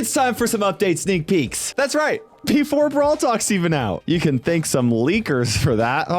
It's time for some update sneak peeks. That's right. Before Brawl Talk's even out. You can thank some leakers for that.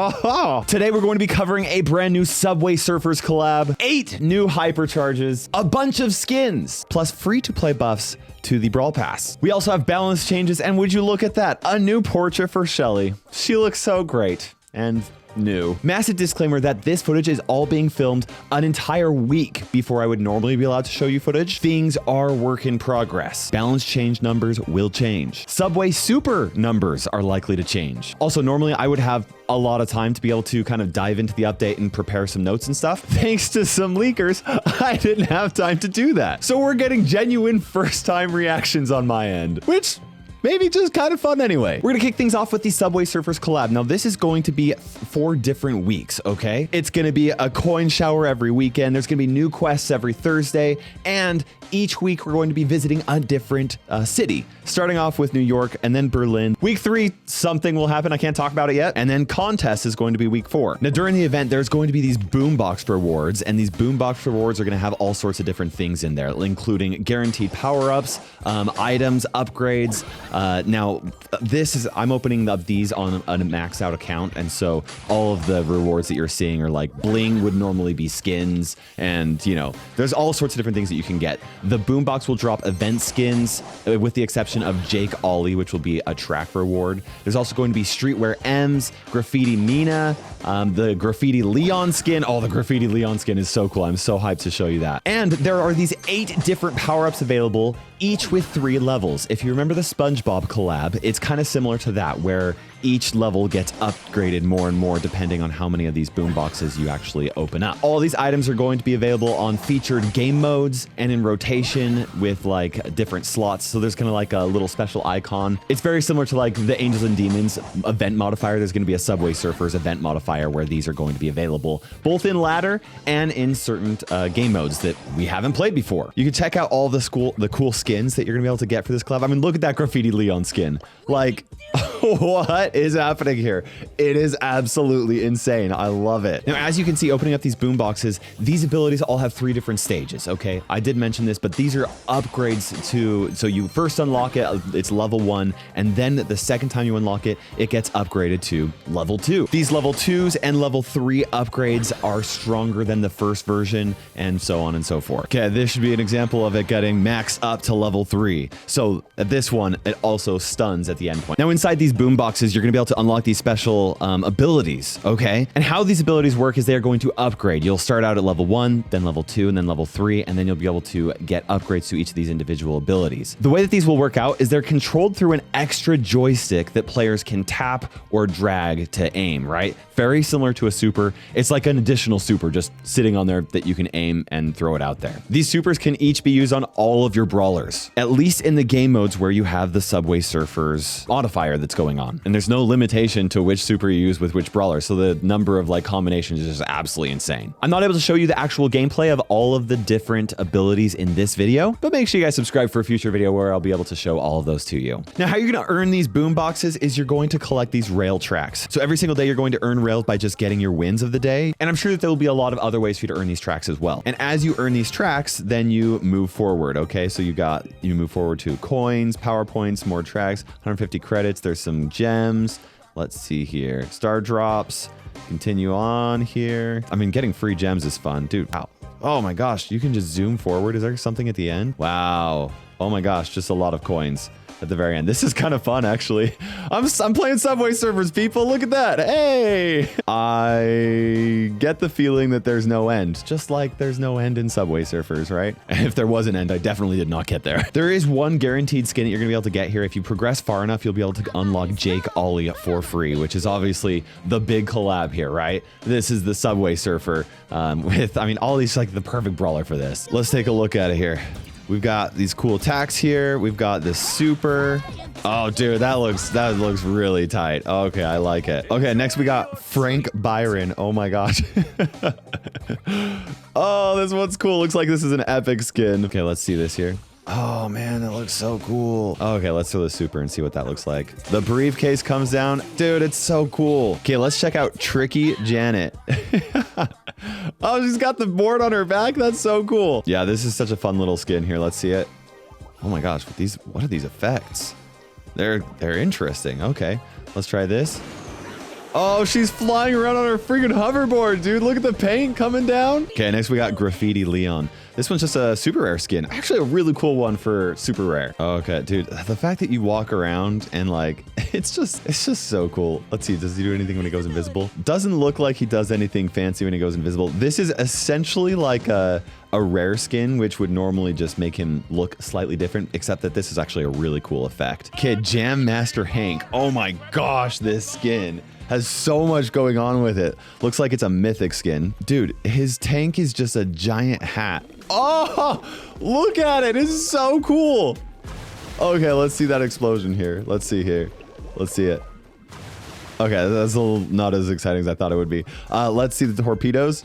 Today we're going to be covering a brand new Subway Surfers collab, 8 new Hypercharges, a bunch of skins, plus free-to-play buffs to the Brawl Pass. We also have balance changes, and would you look at that, a new portrait for Shelly. She looks so great and new. Massive disclaimer that this footage is all being filmed an entire week before I would normally be allowed to show you footage. Things are work in progress. Balance change numbers will change. Subway super numbers are likely to change. Also, normally I would have a lot of time to be able to kind of dive into the update and prepare some notes and stuff. Thanks to some leakers, I didn't have time to do that. So we're getting genuine first time reactions on my end, which maybe just kind of fun anyway. We're gonna kick things off with the Subway Surfers collab. Now, this is going to be 4 different weeks, okay? It's gonna be a coin shower every weekend. There's gonna be new quests every Thursday. And each week, we're going to be visiting a different city, starting off with New York and then Berlin. Week 3, something will happen. I can't talk about it yet. And then contest is going to be week 4. Now, during the event, there's going to be these boombox rewards, and these boombox rewards are going to have all sorts of different things in there, including guaranteed power-ups, items, upgrades. Now, I'm opening up these on a maxed out account, and so all of the rewards that you're seeing are like bling would normally be skins, and you know, there's all sorts of different things that you can get. The boombox will drop event skins, with the exception of Jake Ollie, which will be a track reward. There's also going to be Streetwear M's, Graffiti Mina, the Graffiti Leon skin. Oh, the Graffiti Leon skin is so cool. I'm so hyped to show you that. And there are these 8 different power-ups available, each with 3 levels. If you remember the SpongeBob collab, it's kind of similar to that, where each level gets upgraded more and more depending on how many of these boomboxes you actually open up. All these items are going to be available on featured game modes and in rotation with like different slots. So there's kind of like a little special icon. It's very similar to like the Angels and Demons event modifier. There's going to be a Subway Surfers event modifier where these are going to be available both in ladder and in certain game modes that we haven't played before. You can check out all the cool skins that you're gonna be able to get for this collab. I mean, look at that Graffiti Leon skin. Like, what is happening here? It is absolutely insane. I love it. Now, as you can see, opening up these boom boxes, these abilities all have 3 different stages, okay? I did mention this, but these are upgrades so you first unlock it, it's level 1, and then the second time you unlock it, it gets upgraded to level 2. These level 2s and level 3 upgrades are stronger than the first version, and so on and so forth. Okay, this should be an example of it getting maxed up to level 3. So at this one, it also stuns at the end point. Now, inside these boom boxes, you're gonna be able to unlock these special abilities, okay? And how these abilities work is they're going to upgrade. You'll start out at level 1, then level 2, and then level 3, and then you'll be able to get upgrades to each of these individual abilities. The way that these will work out is they're controlled through an extra joystick that players can tap or drag to aim, right? Very similar to a super. It's like an additional super just sitting on there that you can aim and throw it out there. These supers can each be used on all of your brawlers, at least in the game modes where you have the Subway Surfers modifier that's going on. And there's no limitation to which super you use with which brawler, so the number of like combinations is just absolutely insane. I'm not able to show you the actual gameplay of all of the different abilities in this video, but make sure you guys subscribe for a future video where I'll be able to show all of those to you. Now, how you're gonna earn these boom boxes is you're going to collect these rail tracks. So every single day you're going to earn rails by just getting your wins of the day. And I'm sure that there will be a lot of other ways for you to earn these tracks as well. And as you earn these tracks, then you move forward, okay? So you move forward to coins, power points, more tracks, 150 credits. There's some gems. Let's see here. Star drops. Continue on here. I mean, getting free gems is fun. Dude, wow. Oh my gosh, you can just zoom forward. Is there something at the end? Wow. Oh my gosh, just a lot of coins at the very end. This is kind of fun, actually. I'm playing Subway Surfers, people. Look at that. Hey! I get the feeling that there's no end, just like there's no end in Subway Surfers, right? And if there was an end, I definitely did not get there. There is one guaranteed skin that you're gonna be able to get here. If you progress far enough, you'll be able to unlock Jake Ollie for free, which is obviously the big collab here, right? This is the Subway Surfer Ollie's like the perfect brawler for this. Let's take a look at it here. We've got these cool attacks here. We've got this super. Oh, dude, that looks really tight. Okay, I like it. Okay, next we got Frank Byron. Oh my gosh. Oh, this one's cool. Looks like this is an epic skin. Okay, let's see this here. Oh man, that looks so cool. Okay, let's throw the super and see what that looks like. The briefcase comes down. Dude, it's so cool. Okay, let's check out Tricky Janet. Oh, she's got the board on her back. That's so cool. Yeah, this is such a fun little skin here. Let's see it. Oh my gosh, what are these effects? They're interesting. Okay, let's try this. Oh, she's flying around on her freaking hoverboard, dude. Look at the paint coming down. Okay, next we got Graffiti Leon. This one's just a super rare skin. Actually, a really cool one for super rare. Okay, dude, the fact that you walk around and like, it's just so cool. Let's see, does he do anything when he goes invisible? Doesn't look like he does anything fancy when he goes invisible. This is essentially like a rare skin, which would normally just make him look slightly different, except that this is actually a really cool effect. Okay, Jam Master Hank. Oh my gosh, this skin has so much going on with it. Looks like it's a mythic skin. Dude, his tank is just a giant hat. Oh, look at it. This is so cool. Okay, let's see that explosion here. Let's see here. Let's see it. Okay, that's a little not as exciting as I thought it would be. Let's see the torpedoes.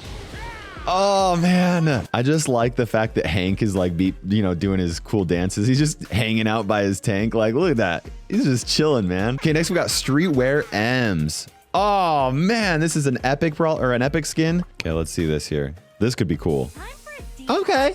Oh man, I just like the fact that Hank is like, doing his cool dances. He's just hanging out by his tank. Like, look at that. He's just chilling, man. Okay, next we got Streetwear M's. Oh man, this is an epic brawl or an epic skin. Okay, let's see this here. This could be cool. Okay,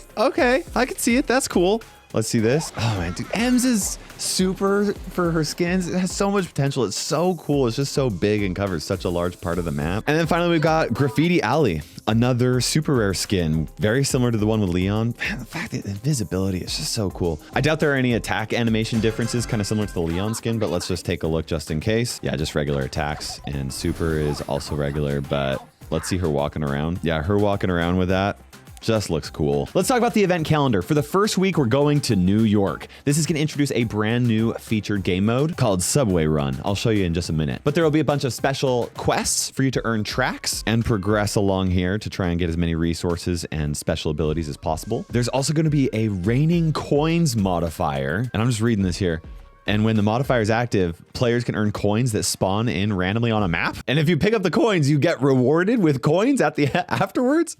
I can see it. That's cool. Let's see this. Oh man, dude, M's is super for her skins. It has so much potential. It's so cool. It's just so big and covers such a large part of the map. And then finally, we've got Graffiti Alley, another super rare skin, very similar to the one with Leon. Man, the fact that invisibility is just so cool. I doubt there are any attack animation differences, kind of similar to the Leon skin, but let's just take a look just in case. Yeah, just regular attacks, and super is also regular, but let's see her walking around. Yeah, her walking around with that just looks cool. Let's talk about the event calendar. For the first week, we're going to New York. This is going to introduce a brand new featured game mode called Subway Run. I'll show you in just a minute. But there will be a bunch of special quests for you to earn tracks and progress along here to try and get as many resources and special abilities as possible. There's also going to be a raining coins modifier. And I'm just reading this here. And when the modifier is active, players can earn coins that spawn in randomly on a map. And if you pick up the coins, you get rewarded with coins at the afterwards.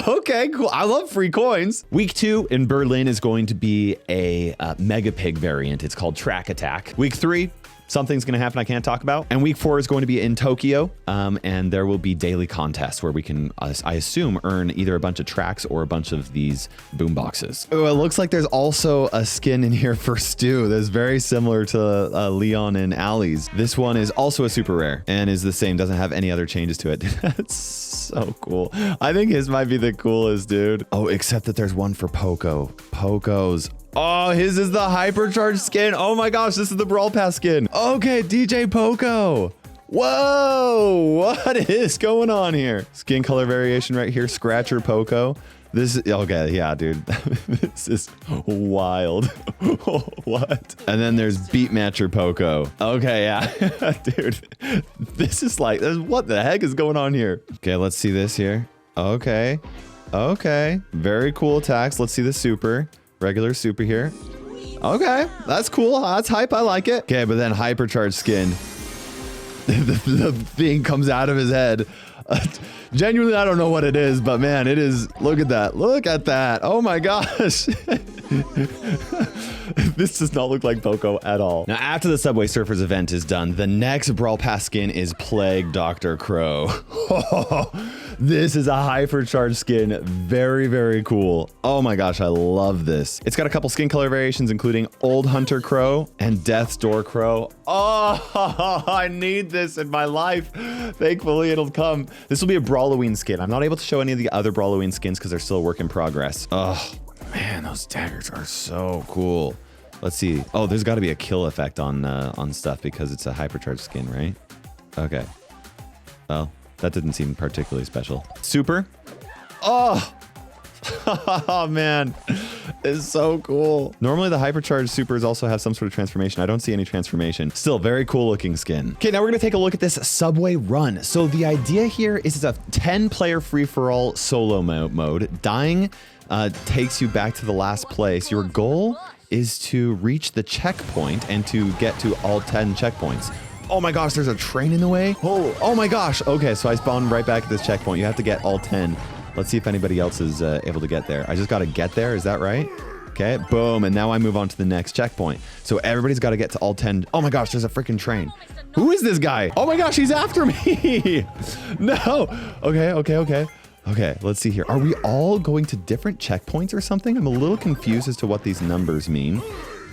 Okay, cool. I love free coins. Week 2 in Berlin is going to be a Mega Pig variant. It's called Track Attack. Week 3, something's going to happen I can't talk about. And week 4 is going to be in Tokyo. And there will be daily contests where we can, I assume, earn either a bunch of tracks or a bunch of these boom boxes. Oh, it looks like there's also a skin in here for Stu that's very similar to Leon and Allie's. This one is also a super rare and is the same, doesn't have any other changes to it. That's so cool. I think his might be the coolest, dude. Oh, except that there's one for Poco. Poco's. Oh, his is the Hypercharge skin. Oh my gosh, this is the Brawl Pass skin. Okay, DJ Poco. Whoa, what is going on here? Skin color variation right here, Scratcher Poco. This is, okay, yeah, dude. This is wild. What? And then there's Beat Matcher Poco. Okay, yeah. Dude, this is like, what the heck is going on here? Okay, let's see this here. Okay. Okay. Very cool attacks. Let's see the super. Regular super here. Okay, that's cool. That's hype. I like it. Okay, but then Hypercharge skin. The thing comes out of his head. Genuinely, I don't know what it is, but man, it is. Look at that. Look at that. Oh my gosh. This does not look like Poco at all. Now, after the Subway Surfers event is done, the next Brawl Pass skin is Plague Dr. Crow. This is a Hypercharge skin. Very, very cool. Oh my gosh, I love this. It's got a couple skin color variations, including Old Hunter Crow and Death's Door Crow. Oh, I need this in my life. Thankfully, it'll come. This will be a Brawloween skin. I'm not able to show any of the other Brawloween skins because they're still a work in progress. Oh, man, those daggers are so cool. Let's see. Oh, there's got to be a kill effect on stuff because it's a Hypercharge skin, right? Okay. Well, that didn't seem particularly special. Super. Oh, oh man, it's so cool. Normally the Hypercharge supers also have some sort of transformation. I don't see any transformation. Still very cool looking skin. Okay, now we're gonna take a look at this Subway Run. So the idea here is it's a 10-player free-for-all solo mode. Dying takes you back to the last place. Your goal is to reach the checkpoint and to get to all 10 checkpoints. Oh my gosh, there's a train in the way. Oh my gosh. Okay, so I spawned right back at this checkpoint. You have to get all 10. Let's see if anybody else is able to get there. I just got to get there. Is that right? Okay, boom. And now I move on to the next checkpoint. So everybody's got to get to all 10. Oh my gosh, there's a freaking train. Who is this guy? Oh my gosh, he's after me. No. Okay. Okay, let's see here. Are we all going to different checkpoints or something? I'm a little confused as to what these numbers mean.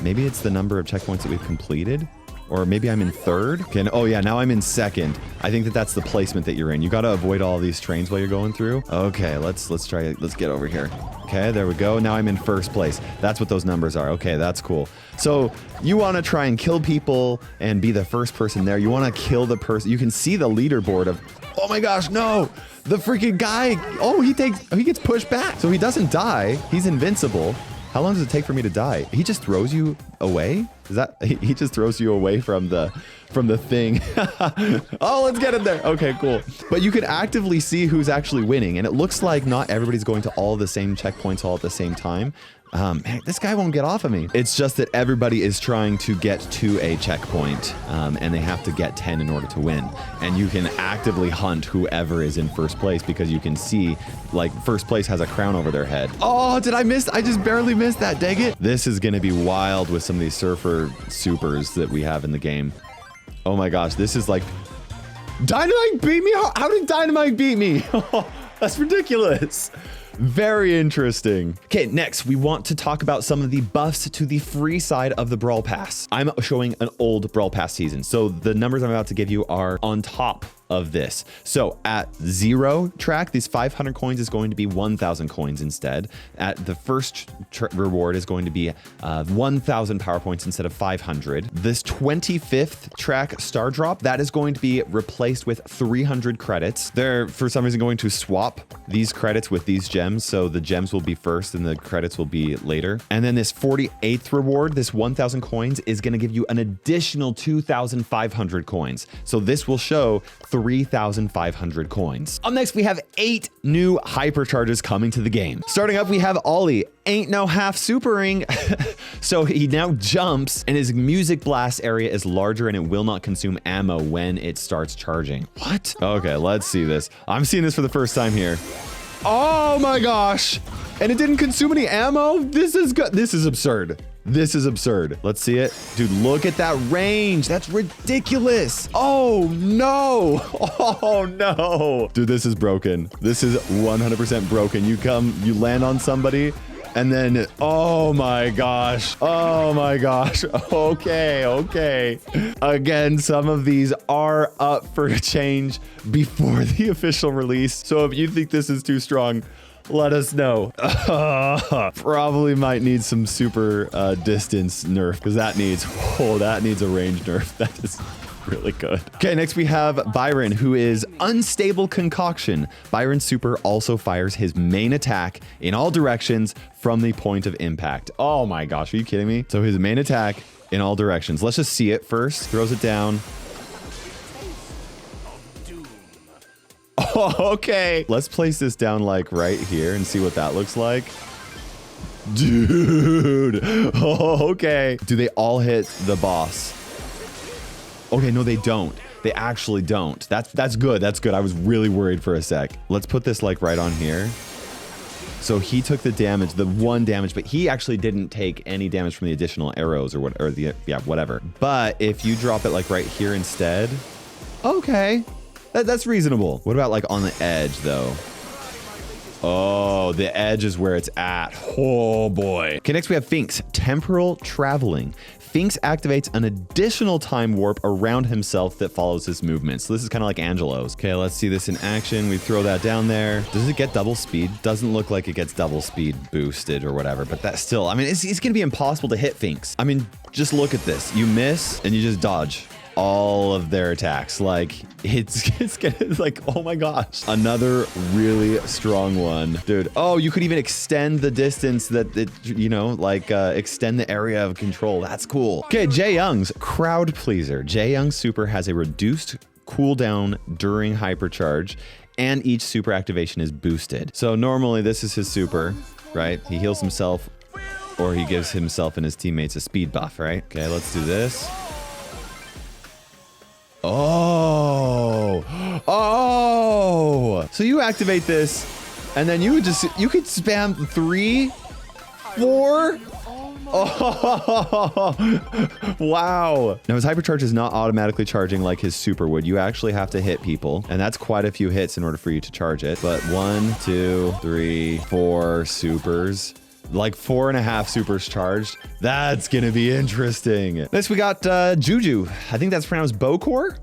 Maybe it's the number of checkpoints that we've completed. Or maybe I'm in third. Okay, oh yeah, now I'm in second. I think that that's the placement that you're in. You got to avoid all these trains while you're going through. Okay, let's get over here. Okay, there we go. Now I'm in first place. That's what those numbers are. Okay, that's cool. So you want to try and kill people and be the first person there. You want to kill the person. You can see the leaderboard of, oh my gosh, no, the freaking guy. Oh, he gets pushed back. So he doesn't die. He's invincible. How long does it take for me to die? He just throws you away? Is that, he just throws you away from the thing. Oh, let's get in there. Okay, cool. But you can actively see who's actually winning. And it looks like not everybody's going to all the same checkpoints all at the same time. Man, this guy won't get off of me. It's just that everybody is trying to get to a checkpoint, and they have to get 10 in order to win. And you can actively hunt whoever is in first place because you can see, like, first place has a crown over their head. Oh, did I miss? I just barely missed that, dang it. This is going to be wild with some of these surfer supers that we have in the game. Oh my gosh, this is like... Dynamite beat me? How did Dynamite beat me? That's ridiculous. Very interesting. Okay, next we want to talk about some of the buffs to the free side of the Brawl Pass. I'm showing an old Brawl Pass season, so the numbers I'm about to give you are on top of this. So at 0 track, these 500 coins is going to be 1,000 coins instead. At the first reward is going to be 1,000 power points instead of 500. This 25th track star drop, that is going to be replaced with 300 credits. They're for some reason going to swap these credits with these gems. So the gems will be first and the credits will be later. And then this 48th reward, this 1,000 coins is going to give you an additional 2,500 coins. So this will show 3,500 coins. Up next, we have 8 new hypercharges coming to the game. Starting up, we have Ollie. Ain't no half supering. So he now jumps and his music blast area is larger and it will not consume ammo when it starts charging. What? Okay, let's see this. I'm seeing this for the first time here. Oh my gosh. And it didn't consume any ammo? This is good. This is absurd. This is absurd. Let's see it. Dude, look at that range. That's ridiculous. Oh no. Oh no. Dude, this is broken. This is 100% broken. You land on somebody and then, oh my gosh. Oh my gosh. Okay, okay. Again, some of these are up for change before the official release. So if you think this is too strong, let us know. Probably might need some super distance nerf because that needs a range nerf. That is really good. Okay, next we have Byron, who is Unstable Concoction. Byron's super also fires his main attack in all directions from the point of impact. Oh my gosh, are you kidding me? So his main attack in all directions. Let's just see it first. Throws it down. Oh, okay. Let's place this down like right here and see what that looks like. Dude. Oh, okay. Do they all hit the boss? Okay, no, they don't. They actually don't. That's good. That's good. I was really worried for a sec. Let's put this like right on here. So he took the damage, the 1 damage, but he actually didn't take any damage from the additional arrows or whatever. But if you drop it like right here instead, okay. That's reasonable. What about like on the edge though? Oh, the edge is where it's at. Oh boy. Okay, next we have Finks, Temporal Traveling. Finks activates an additional time warp around himself that follows his movement. So this is kind of like Angelo's. Okay, let's see this in action. We throw that down there. Does it get double speed? Doesn't look like it gets double speed boosted or whatever, but that's still, I mean, it's gonna be impossible to hit Finks. I mean, just look at this. You miss and you just dodge all of their attacks. Like it's like, oh my gosh, another really strong one, dude. Oh, you could even extend the distance that it, you know, like extend the area of control. That's cool. Okay, Jae Young's Crowd Pleaser. Jae Young's super has a reduced cooldown during hypercharge and each super activation is boosted. So normally this is his super, right? He heals himself or he gives himself and his teammates a speed buff, right? Okay, let's do this. Oh, so you activate this and then you could spam 3, 4. Oh, wow. Now his hypercharge is not automatically charging like his super would. You actually have to hit people, and that's quite a few hits in order for you to charge it. But 1, 2, 3, 4 supers. Like 4.5 supers charged. That's gonna be interesting. Next we got Juju. I think that's pronounced Bokor.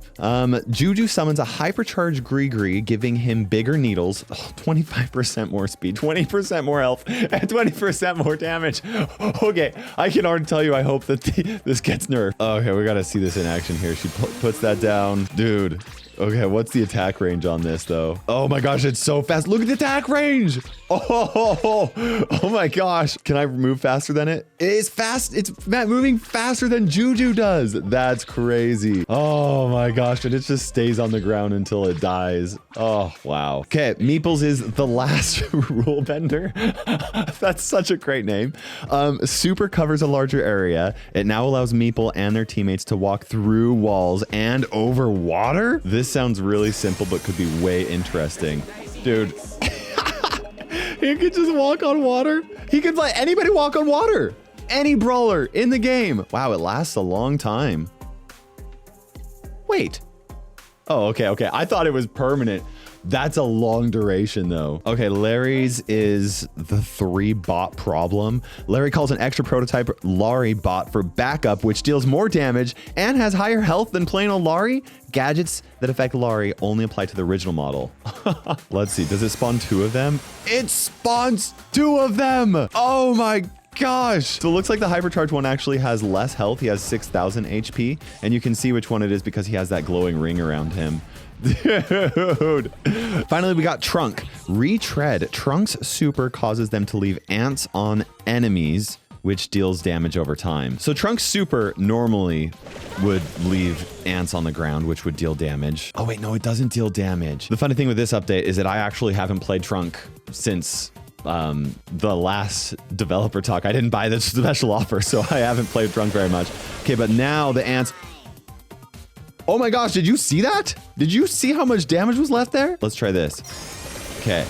Juju summons a hypercharged Gree, giving him bigger needles, 25% more speed, 20% more health, and 20% more damage. Okay, I can already tell you I hope that this gets nerfed. Okay, we gotta see this in action here. She puts that down. Dude. Okay, what's the attack range on this, though? Oh my gosh, it's so fast. Look at the attack range. Oh my gosh. Can I move faster than it? It is fast. It's moving faster than Juju does. That's crazy. Oh my gosh, and it just stays on the ground until it dies. Oh, wow. Okay, Meeples is the last rule bender. That's such a great name. Super covers a larger area. It now allows Meeple and their teammates to walk through walls and over water. This sounds really simple, but could be way interesting. Dude, he could just walk on water. He could let anybody walk on water. Any brawler in the game. Wow, it lasts a long time. Wait. Oh, okay. I thought it was permanent. That's a long duration though. Okay, Larry's is the 3 bot problem. Larry calls an extra prototype Larry bot for backup, which deals more damage and has higher health than plain old Larry. Gadgets that affect Larry only apply to the original model. Let's see, does it spawn 2 of them? It spawns 2 of them. Oh my gosh. So it looks like the hypercharge one actually has less health. He has 6,000 HP, and you can see which one it is because he has that glowing ring around him. Dude. Finally, we got Trunk. Retread. Trunk's super causes them to leave ants on enemies, which deals damage over time. So Trunk's super normally would leave ants on the ground, which would deal damage. Oh wait, no, it doesn't deal damage. The funny thing with this update is that I actually haven't played Trunk since the last developer talk. I didn't buy the special offer, so I haven't played Trunk very much. Okay, but now the ants... Oh my gosh, did you see that? Did you see how much damage was left there? Let's try this. Okay.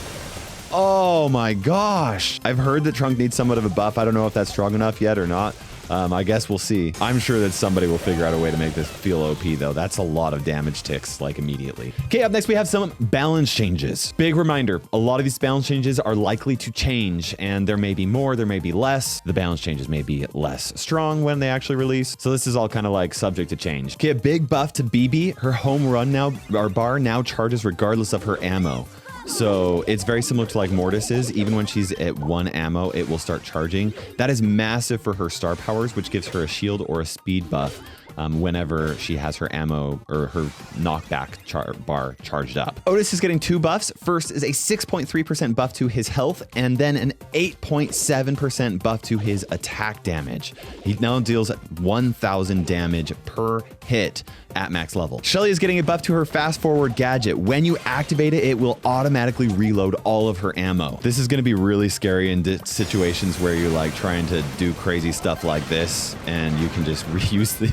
Oh my gosh. I've heard that Trunk needs somewhat of a buff. I don't know if that's strong enough yet or not. I guess we'll see. I'm sure that somebody will figure out a way to make this feel OP though. That's a lot of damage ticks like immediately. Okay, up next we have some balance changes. Big reminder, a lot of these balance changes are likely to change and there may be more, there may be less. The balance changes may be less strong when they actually release. So this is all kind of like subject to change. Okay, a big buff to BB. Her home run now, our bar now charges regardless of her ammo. So it's very similar to like Mortis's. Even when she's at 1 ammo, it will start charging. That is massive for her star powers, which gives her a shield or a speed buff whenever she has her ammo or her knockback bar charged up. Otis is getting 2 buffs. First is a 6.3% buff to his health, and then an 8.7% buff to his attack damage. He now deals 1,000 damage per hit at max level. Shelly is getting a buff to her fast forward gadget. When you activate it, it will automatically reload all of her ammo. This is going to be really scary in situations where you're like trying to do crazy stuff like this, and you can just reuse the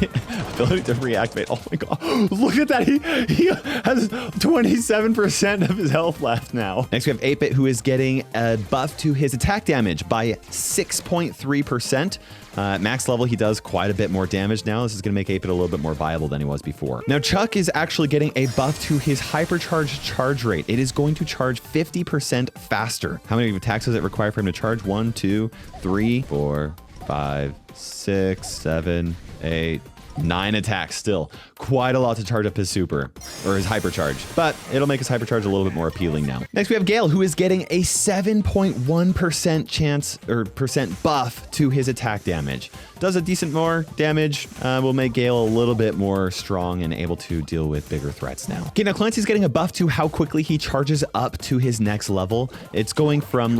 ability to reactivate. Oh my god, look at that. He has 27% of his health left now. Next we have 8-Bit, who is getting a buff to his attack damage by 6.3%. At max level, he does quite a bit more damage now. This is going to make 8-Bit a little bit more viable than he was before. Now, Chuck is actually getting a buff to his hypercharge charge rate. It is going to charge 50% faster. How many attacks does it require for him to charge? 1, 2, 3, 4, 5, 6, 7, 8, 9 attacks still. Quite a lot to charge up his super, or his hypercharge, but it'll make his hypercharge a little bit more appealing now. Next, we have Gale, who is getting a 7.1% chance or percent buff to his attack damage. Does a decent more damage, will make Gale a little bit more strong and able to deal with bigger threats now. Okay, now Clancy's getting a buff to how quickly he charges up to his next level. It's going from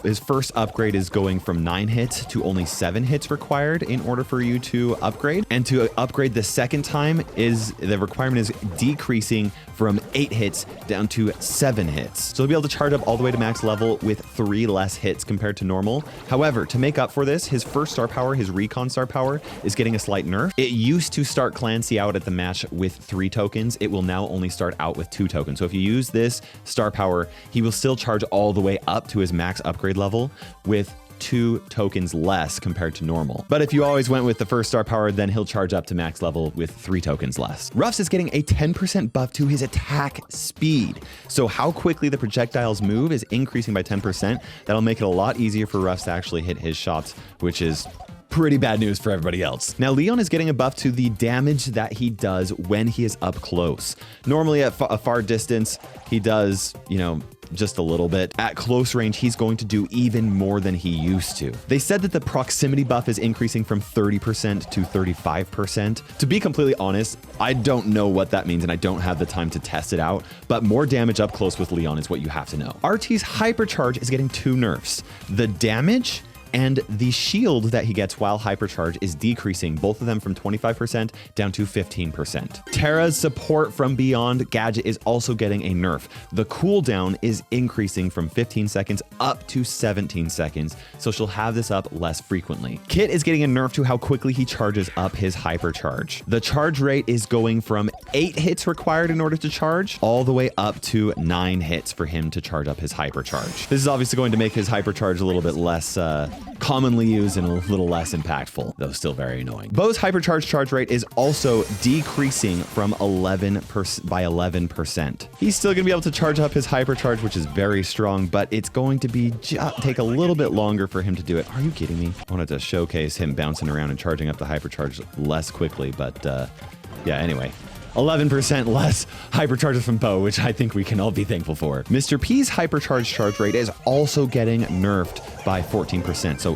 his first upgrade is going from 9 hits to only 7 hits required in order for you to upgrade. And to upgrade the second time is the requirement is decreasing from 8 hits down to 7 hits. So he'll be able to charge up all the way to max level with 3 less hits compared to normal. However, to make up for this, his first star power, his recon star power, is getting a slight nerf. It used to start Clancy out at the match with 3 tokens. It will now only start out with 2 tokens. So if you use this star power, he will still charge all the way up to his max upgrade level with 2 tokens less compared to normal. But if you always went with the first star power, then he'll charge up to max level with 3 tokens less. Ruffs is getting a 10% buff to his attack speed. So how quickly the projectiles move is increasing by 10%. That'll make it a lot easier for Ruffs to actually hit his shots, which is pretty bad news for everybody else. Now, Leon is getting a buff to the damage that he does when he is up close. Normally at a far distance, he does, just a little bit. At close range, he's going to do even more than he used to. They said that the proximity buff is increasing from 30% to 35%. To be completely honest, I don't know what that means and I don't have the time to test it out, but more damage up close with Leon is what you have to know. RT's Hypercharge is getting 2 nerfs. The damage and the shield that he gets while Hypercharge is decreasing, both of them from 25% down to 15%. Terra's support from Beyond Gadget is also getting a nerf. The cooldown is increasing from 15 seconds up to 17 seconds, so she'll have this up less frequently. Kit is getting a nerf to how quickly he charges up his Hypercharge. The charge rate is going from 8 hits required in order to charge, all the way up to 9 hits for him to charge up his Hypercharge. This is obviously going to make his Hypercharge a little bit less commonly used and a little less impactful, though still very annoying. Bo's Hypercharge charge rate is also decreasing from 11% by 11%. He's still going to be able to charge up his Hypercharge, which is very strong, but it's going to be take a little bit longer for him to do it. Are you kidding me? I wanted to showcase him bouncing around and charging up the Hypercharge less quickly, but yeah, anyway. 11% less hypercharges from Bo, which I think we can all be thankful for. Mr. P's hypercharge charge rate is also getting nerfed by 14%. So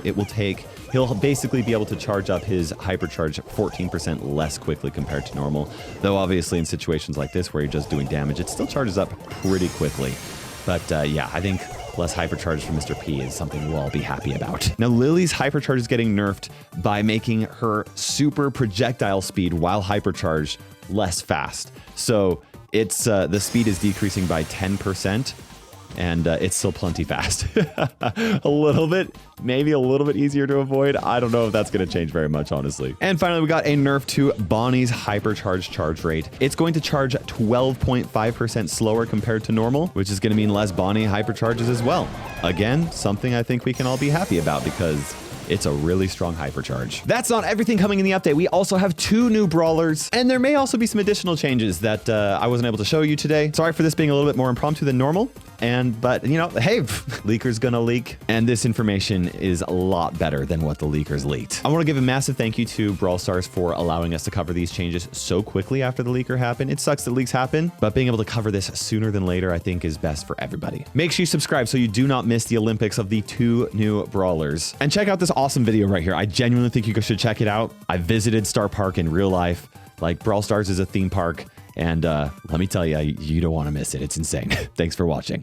he'll basically be able to charge up his hypercharge 14% less quickly compared to normal. Though obviously in situations like this where you're just doing damage, it still charges up pretty quickly. But yeah, I think less hypercharge from Mr. P is something we'll all be happy about. Now, Lily's hypercharge is getting nerfed by making her super projectile speed while hypercharged less fast. So it's the speed is decreasing by 10%, and it's still plenty fast. A little bit, maybe a little bit easier to avoid. I don't know if that's going to change very much, honestly. And finally, we got a nerf to Bonnie's hypercharge charge rate. It's going to charge 12.5% slower compared to normal, which is going to mean less Bonnie hypercharges as well. Again, something I think we can all be happy about because it's a really strong hypercharge. That's not everything coming in the update. We also have 2 new brawlers, and there may also be some additional changes that I wasn't able to show you today. Sorry for this being a little bit more impromptu than normal. But hey, leaker's gonna leak, and this information is a lot better than what the leakers leaked. I want to give a massive thank you to Brawl Stars for allowing us to cover these changes so quickly after the leaker happened. It sucks that leaks happen, but being able to cover this sooner than later, I think is best for everybody. Make sure you subscribe so you do not miss the Olympics of the 2 new brawlers. And check out this awesome video right here. I genuinely think you should check it out. I visited Star Park in real life. Like, Brawl Stars is a theme park, and let me tell you, you don't want to miss it. It's insane. Thanks for watching.